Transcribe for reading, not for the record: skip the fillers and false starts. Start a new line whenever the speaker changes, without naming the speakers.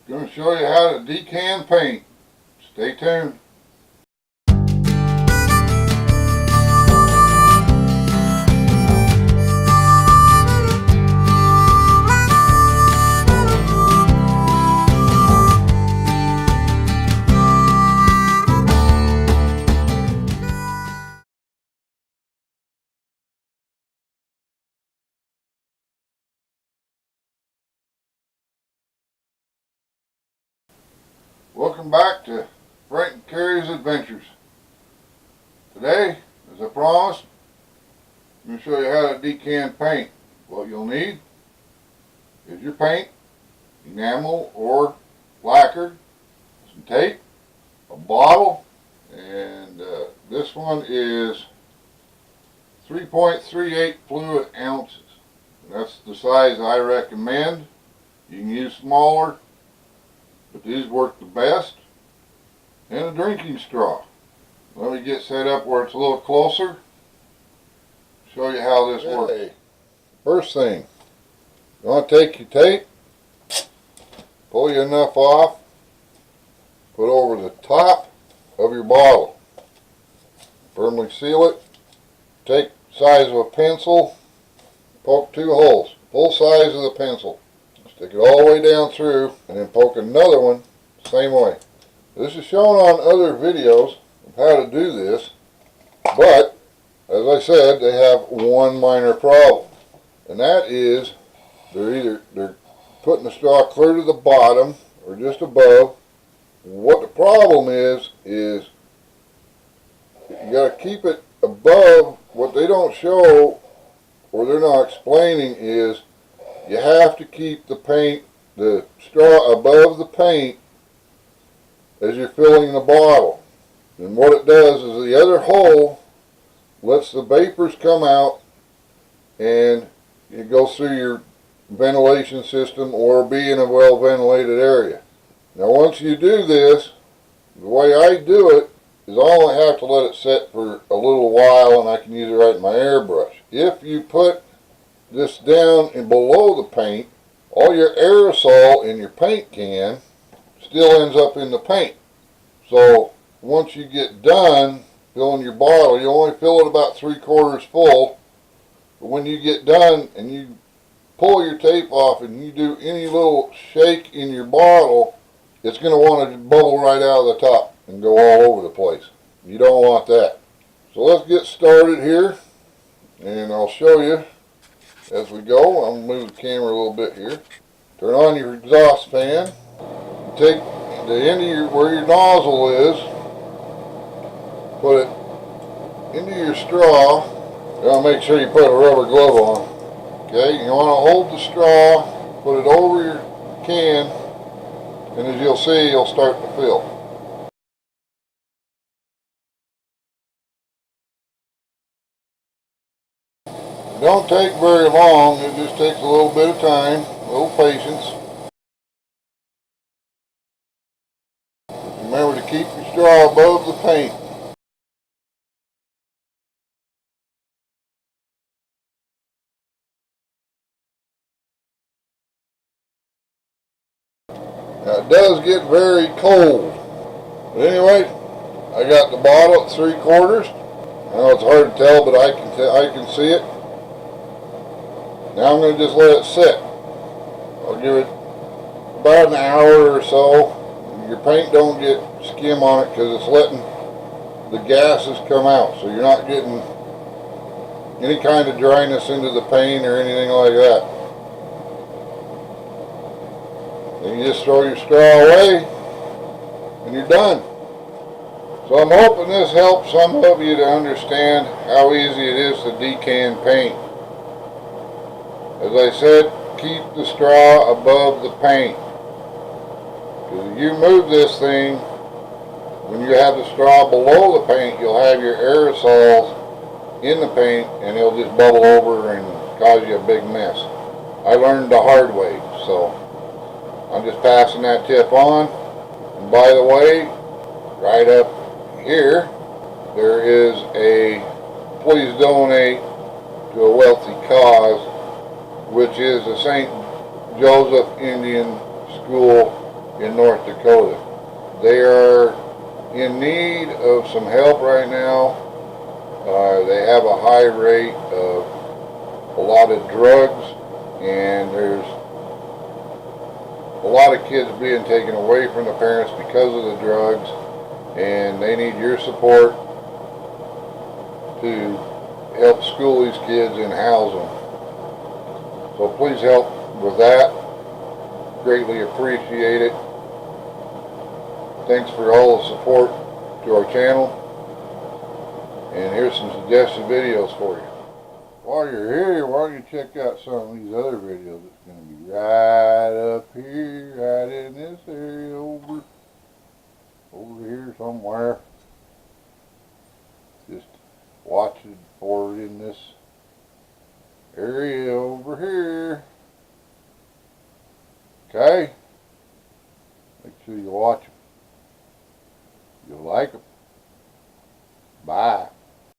Going to show you how to decant paint. Stay tuned. Welcome back to FrankNCarrie's Adventures. Today, as I promised, I'm going to show you how to decant paint. What you'll need is your paint, enamel or lacquer, some tape, a bottle, and this one is 3.38 fluid ounces. And that's the size I recommend. You can use smaller, but these work the best. And a drinking straw. Let me get set up where it's a little closer. Show you how this works. First thing, you want to take your tape, pull you enough off, put over the top of your bottle. Firmly seal it. Take the size of a pencil, poke 2 holes, full size of the pencil. Stick it all the way down through and then poke another one same way. This is shown on other videos of how to do this, but as I said, they have one minor problem, and that is they're putting the straw clear to the bottom or just above. What the problem is you got to keep it above. What they don't show or they're not explaining is you have to keep the straw above the paint as you're filling the bottle. And what it does is the other hole lets the vapors come out and it goes through your ventilation system or be in a well ventilated area. Now once you do this, the way I do it is I only have to let it set for a little while and I can use it right in my airbrush. If you put this down and below the paint, all your aerosol in your paint can still ends up in the paint. So once you get done filling your bottle, you only fill it about 3/4 full. But when you get done and you pull your tape off and you do any little shake in your bottle, it's going to want to bubble right out of the top and go all over the place. You don't want that. So let's get started here and I'll show you as we go. I'm going to move the camera a little bit here. Turn on your exhaust fan. Take the end of where your nozzle is, put it into your straw. You want to make sure you put a rubber glove on. Okay, you want to hold the straw, put it over your can, and as you'll see, you'll start to fill. It don't take very long, it just takes a little bit of time, a little patience. Remember to keep your straw above the paint. Now it does get very cold. But anyway, I got the bottle at 3/4. I know it's hard to tell, but I can see it. Now I'm going to just let it sit. I'll give it about an hour or so. Your paint don't get skim on it because it's letting the gases come out, so you're not getting any kind of dryness into the paint or anything like that. Then you just throw your straw away and you're done. So I'm hoping this helps some of you to understand how easy it is to decant paint. As I said, keep the straw above the paint. Because if you move this thing, when you have the straw below the paint, you'll have your aerosols in the paint and it'll just bubble over and cause you a big mess. I learned the hard way, so I'm just passing that tip on. And by the way, right up here, there is a please donate to a wealthy cause, which is the St. Joseph Indian School in North Dakota. They are in need of some help right now. They have a high rate of a lot of drugs, and there's a lot of kids being taken away from the parents because of the drugs, and they need your support to help school these kids and house them. So please help with that. Greatly appreciate it. Thanks for all the support to our channel. And here's some suggested videos for you. While you're here, why don't you check out some of these other videos? It's going to be right up here, right in this area over here somewhere. Just watching for it in this area over here. Okay? Make sure you watch them. You'll like them.